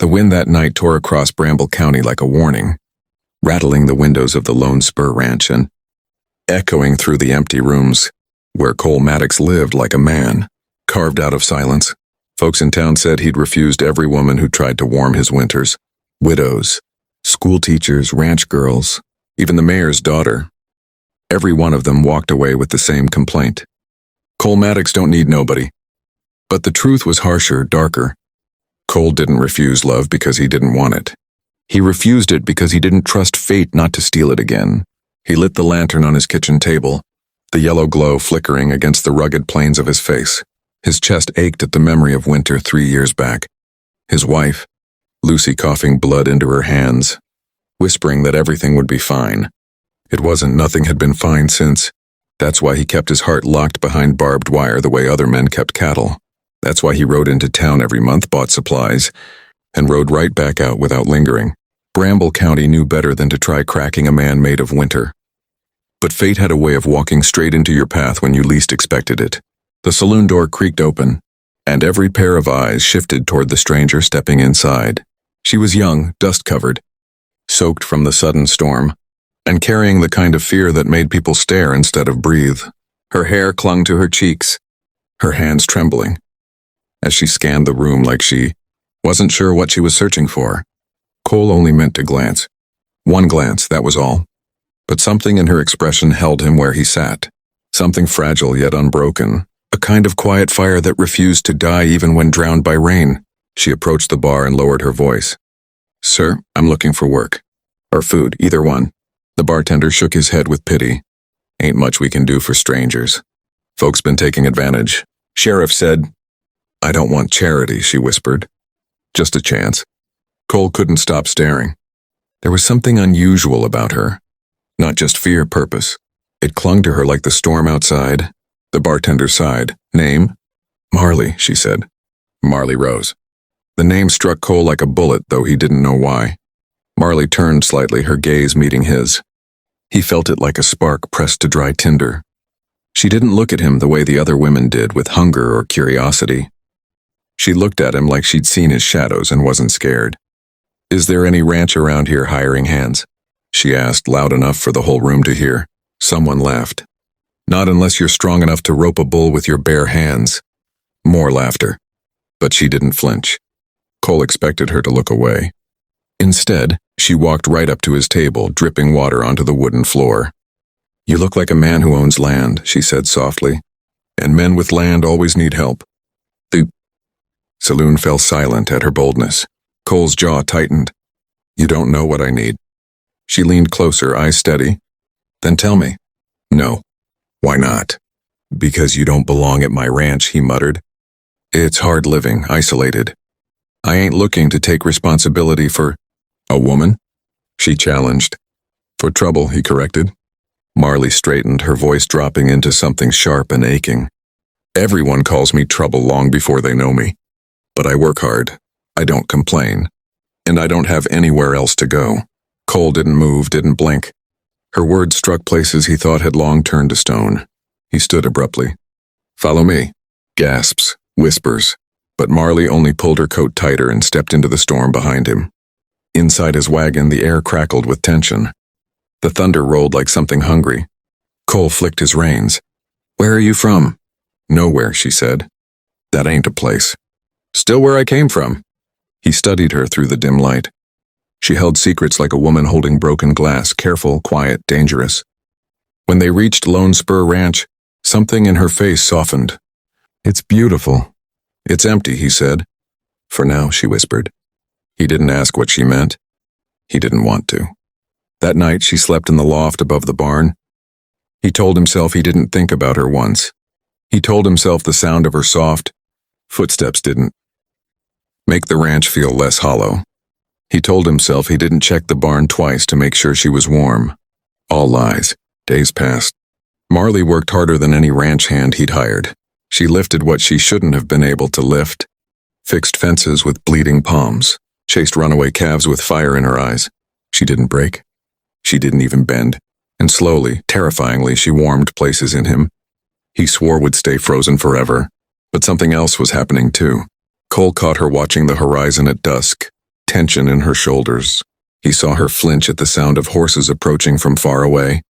wind that night tore across Bramble County like a warning, rattling the windows of the Lone Spur Ranch and echoing through the empty rooms where Cole Maddox lived like a man, carved out of silence. Folks in town said he'd refused every woman who tried to warm his winters. Widows, school teachers, ranch girls, even the mayor's daughter. Every one of them walked away with the same complaint. Cole Maddox don't need nobody. But the truth was harsher, darker. Cole didn't refuse love because he didn't want it. He refused it because he didn't trust fate not to steal it again. He lit the lantern on his kitchen table, the yellow glow flickering against the rugged planes of his face. His chest ached at the memory of winter 3 years back. His wife, Lucy, coughing blood into her hands, whispering that everything would be fine. It wasn't. Nothing had been fine since. That's why he kept his heart locked behind barbed wire the way other men kept cattle. That's why he rode into town every month, bought supplies, and rode right back out without lingering. Bramble County knew better than to try cracking a man made of winter. But fate had a way of walking straight into your path when you least expected it. The saloon door creaked open, and every pair of eyes shifted toward the stranger stepping inside. She was young, dust-covered, soaked from the sudden storm, and carrying the kind of fear that made people stare instead of breathe. Her hair clung to her cheeks, her hands trembling, as she scanned the room like she wasn't sure what she was searching for. Cole only meant to glance. One glance, that was all. But something in her expression held him where he sat. Something fragile yet unbroken. A kind of quiet fire that refused to die even when drowned by rain. She approached the bar and lowered her voice. "Sir, I'm looking for work. Or food, either one." The bartender shook his head with pity. "Ain't much we can do for strangers. Folks been taking advantage." Sheriff said, "I don't want charity," she whispered. "Just a chance." Cole couldn't stop staring. There was something unusual about her. Not just fear, purpose. It clung to her like the storm outside. The bartender sighed. "Name?" "Marley," she said. Marley rose. The name struck Cole like a bullet, though he didn't know why. Marley turned slightly, her gaze meeting his. He felt it like a spark pressed to dry tinder. She didn't look at him the way the other women did, with hunger or curiosity. She looked at him like she'd seen his shadows and wasn't scared. "Is there any ranch around here hiring hands?" she asked, loud enough for the whole room to hear. Someone laughed. "Not unless you're strong enough to rope a bull with your bare hands." More laughter. But she didn't flinch. Cole expected her to look away. Instead, she walked right up to his table, dripping water onto the wooden floor. "You look like a man who owns land," she said softly. "And men with land always need help." The saloon fell silent at her boldness. Cole's jaw tightened. "You don't know what I need." She leaned closer, eyes steady. "Then tell me." "No." "Why not?" "Because you don't belong at my ranch," he muttered. "It's hard living, isolated. I ain't looking to take responsibility for—" "A woman?" she challenged. "For trouble," he corrected. Marley straightened, her voice dropping into something sharp and aching. "Everyone calls me trouble long before they know me. But I work hard. I don't complain. And I don't have anywhere else to go." Cole didn't move, didn't blink. Her words struck places he thought had long turned to stone. He stood abruptly. "Follow me." Gasps, whispers. But Marley only pulled her coat tighter and stepped into the storm behind him. Inside his wagon, the air crackled with tension. The thunder rolled like something hungry. Cole flicked his reins. "Where are you from?" "Nowhere," she said. "That ain't a place." "Still where I came from." He studied her through the dim light. She held secrets like a woman holding broken glass, careful, quiet, dangerous. When they reached Lone Spur Ranch, something in her face softened. "It's beautiful." "It's empty," he said. "For now," she whispered. He didn't ask what she meant. He didn't want to. That night, she slept in the loft above the barn. He told himself he didn't think about her once. He told himself the sound of her soft footsteps didn't make the ranch feel less hollow. He told himself he didn't check the barn twice to make sure she was warm. All lies. Days passed. Marley worked harder than any ranch hand he'd hired. She lifted what she shouldn't have been able to lift, fixed fences with bleeding palms, chased runaway calves with fire in her eyes. She didn't break. She didn't even bend. And slowly, terrifyingly, she warmed places in him he swore would stay frozen forever. But something else was happening too. Cole caught her watching the horizon at dusk, tension in her shoulders. He saw her flinch at the sound of horses approaching from far away.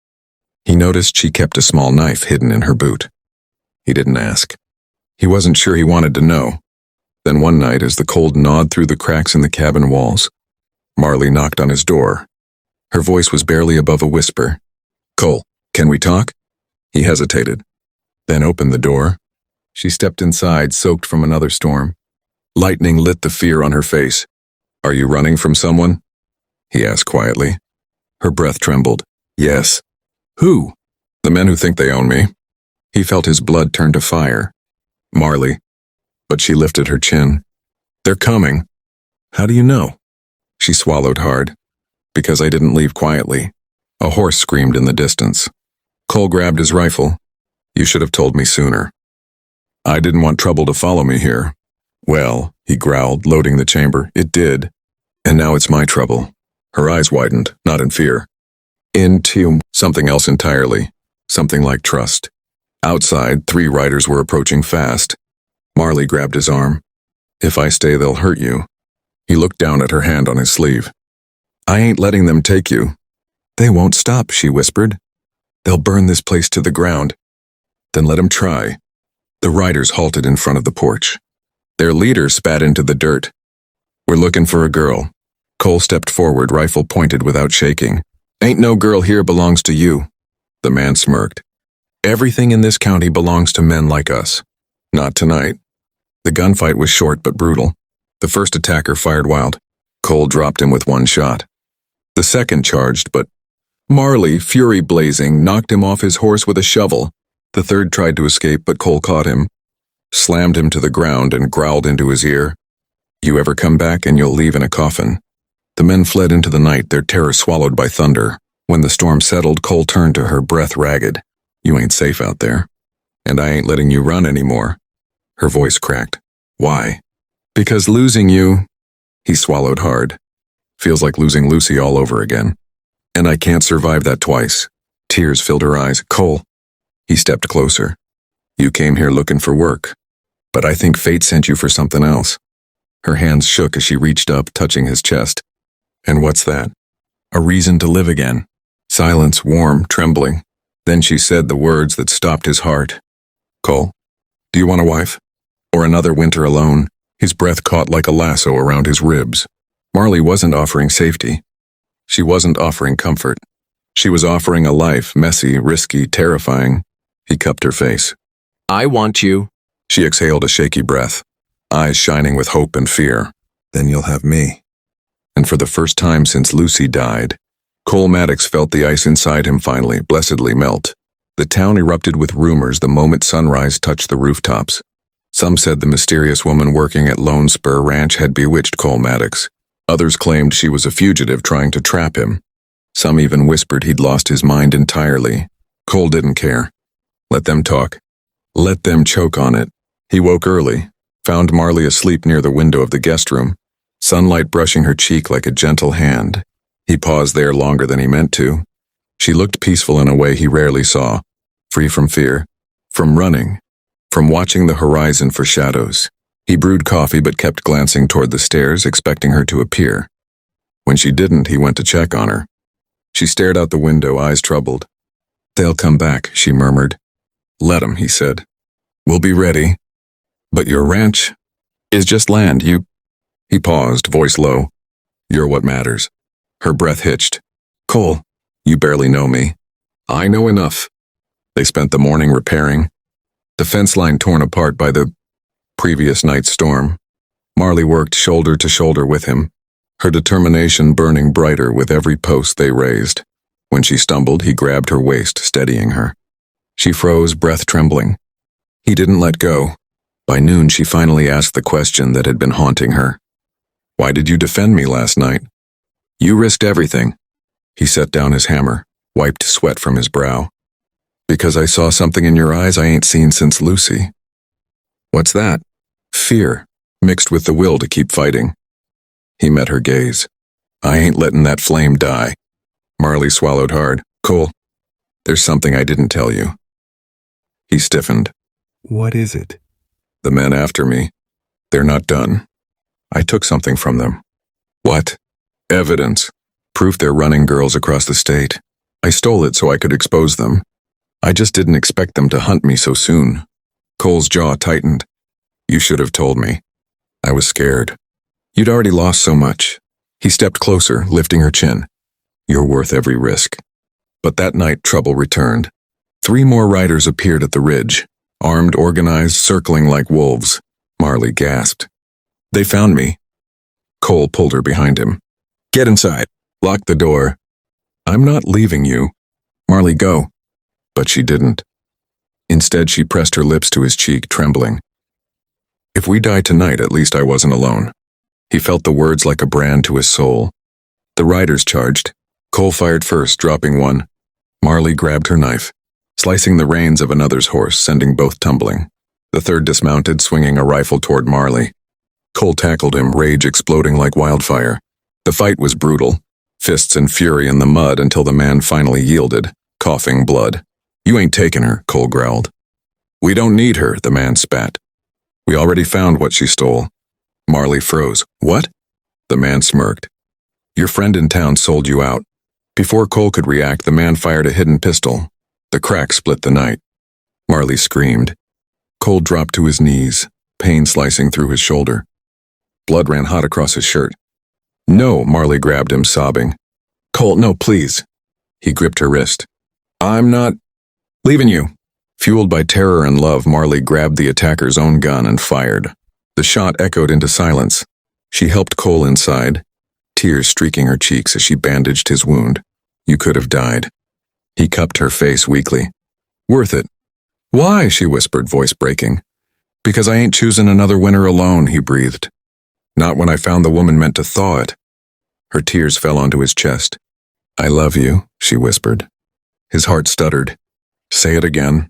He noticed she kept a small knife hidden in her boot. He didn't ask. He wasn't sure he wanted to know. Then one night, as the cold gnawed through the cracks in the cabin walls, Marley knocked on his door. Her voice was barely above a whisper. "Cole, can we talk?" He hesitated, then opened the door. She stepped inside, soaked from another storm. Lightning lit the fear on her face. "Are you running from someone?" he asked quietly. Her breath trembled. "Yes." "Who?" "The men who think they own me." He felt his blood turn to fire. "Marley." But she lifted her chin. "They're coming." "How do you know?" She swallowed hard. "Because I didn't leave quietly." A horse screamed in the distance. Cole grabbed his rifle. "You should have told me sooner." "I didn't want trouble to follow me here." "Well," he growled, loading the chamber, "it did. And now it's my trouble." Her eyes widened, not in fear. Into something else entirely. Something like trust. Outside, 3 riders were approaching fast. Marley grabbed his arm. "If I stay, they'll hurt you." He looked down at her hand on his sleeve. "I ain't letting them take you." "They won't stop," she whispered. "They'll burn this place to the ground." "Then let 'em try." The riders halted in front of the porch. Their leader spat into the dirt. "We're looking for a girl." Cole stepped forward, rifle pointed without shaking. "Ain't no girl here belongs to you." The man smirked. "Everything in this county belongs to men like us." "Not tonight." The gunfight was short but brutal. The first attacker fired wild. Cole dropped him with 1 shot. The second charged, but Marley, fury blazing, knocked him off his horse with a shovel. The third tried to escape, but Cole caught him, slammed him to the ground, and growled into his ear, "You ever come back and you'll leave in a coffin." The men fled into the night, their terror swallowed by thunder. When the storm settled, Cole turned to her, breath ragged. "You ain't safe out there. And I ain't letting you run anymore." Her voice cracked. "Why?" "Because losing you," he swallowed hard, "feels like losing Lucy all over again. And I can't survive that twice." Tears filled her eyes. "Cole." He stepped closer. "You came here looking for work. But I think fate sent you for something else." Her hands shook as she reached up, touching his chest. "And what's that?" "A reason to live again." Silence, warm, trembling. Then she said the words that stopped his heart. "Cole, do you want a wife? Or another winter alone?" His breath caught like a lasso around his ribs. Marley wasn't offering safety. She wasn't offering comfort. She was offering a life, messy, risky, terrifying. He cupped her face. "I want you." She exhaled a shaky breath, eyes shining with hope and fear. "Then you'll have me." And for the first time since Lucy died, Cole Maddox felt the ice inside him finally, blessedly melt. The town erupted with rumors the moment sunrise touched the rooftops. Some said the mysterious woman working at Lone Spur Ranch had bewitched Cole Maddox. Others claimed she was a fugitive trying to trap him. Some even whispered he'd lost his mind entirely. Cole didn't care. Let them talk. Let them choke on it. He woke early, found Marley asleep near the window of the guest room, sunlight brushing her cheek like a gentle hand. He paused there longer than he meant to. She looked peaceful in a way he rarely saw, free from fear, from running, from watching the horizon for shadows. He brewed coffee but kept glancing toward the stairs, expecting her to appear. When she didn't, he went to check on her. She stared out the window, eyes troubled. "They'll come back," she murmured. "Let 'em," he said. "We'll be ready." "But your ranch is just land, you—" He paused, voice low. "You're what matters." Her breath hitched. "Cole, you barely know me." "I know enough." They spent the morning repairing. The fence line torn apart by the previous night's storm. Marley worked shoulder to shoulder with him, her determination burning brighter with every post they raised. When she stumbled, he grabbed her waist, steadying her. She froze, breath trembling. He didn't let go. By noon, she finally asked the question that had been haunting her. "Why did you defend me last night?" "You risked everything." He set down his hammer, wiped sweat from his brow. "Because I saw something in your eyes I ain't seen since Lucy." "What's that?" "Fear, mixed with the will to keep fighting." He met her gaze. "I ain't letting that flame die." Marley swallowed hard. "Cole, there's something I didn't tell you." He stiffened. "What is it?" "The men after me. They're not done. I took something from them." What? Evidence. Proof they're running girls across the state. I stole it so I could expose them. I just didn't expect them to hunt me so soon. Cole's jaw tightened. You should have told me. I was scared. You'd already lost so much. He stepped closer, lifting her chin. You're worth every risk. But that night, trouble returned. 3 more riders appeared at the ridge, armed, organized, circling like wolves. Marley gasped. They found me. Cole pulled her behind him. Get inside. Lock the door. I'm not leaving you. Marley, go. But she didn't. Instead, she pressed her lips to his cheek, trembling. If we die tonight, at least I wasn't alone. He felt the words like a brand to his soul. The riders charged. Cole fired first, dropping one. Marley grabbed her knife, slicing the reins of another's horse, sending both tumbling. The third dismounted, swinging a rifle toward Marley. Cole tackled him, rage exploding like wildfire. The fight was brutal, fists and fury in the mud until the man finally yielded, coughing blood. You ain't taking her, Cole growled. We don't need her, the man spat. We already found what she stole. Marley froze. What? The man smirked. Your friend in town sold you out. Before Cole could react, the man fired a hidden pistol. The crack split the night. Marley screamed. Cole dropped to his knees, pain slicing through his shoulder. Blood ran hot across his shirt. No, Marley grabbed him, sobbing. Cole, no, please. He gripped her wrist. I'm not leaving you. Fueled by terror and love, Marley grabbed the attacker's own gun and fired. The shot echoed into silence. She helped Cole inside, tears streaking her cheeks as she bandaged his wound. You could have died. He cupped her face weakly. Worth it. Why? She whispered, voice breaking. Because I ain't choosing another winter alone, he breathed. Not when I found the woman meant to thaw it. Her tears fell onto his chest. I love you, she whispered. His heart stuttered. Say it again.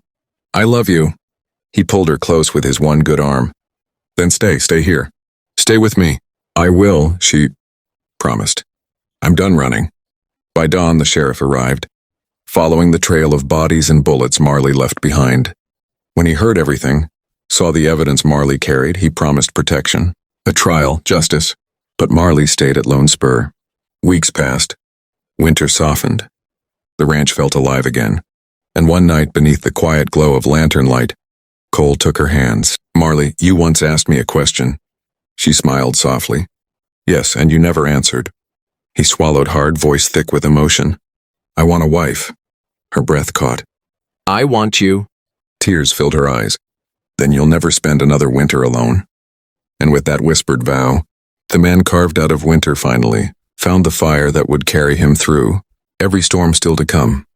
I love you. He pulled her close with his one good arm. Then stay here. Stay with me. I will, she promised. I'm done running. By dawn, the sheriff arrived. Following the trail of bodies and bullets Marley left behind. When he heard everything, saw the evidence Marley carried, he promised protection, a trial, justice. But Marley stayed at Lone Spur. Weeks passed. Winter softened. The ranch felt alive again. And one night, beneath the quiet glow of lantern light, Cole took her hands. Marley, you once asked me a question. She smiled softly. Yes, and you never answered. He swallowed hard, voice thick with emotion. I want a wife. Her breath caught. I want you. Tears filled her eyes. Then you'll never spend another winter alone. And with that whispered vow, the man carved out of winter finally, found the fire that would carry him through, every storm still to come.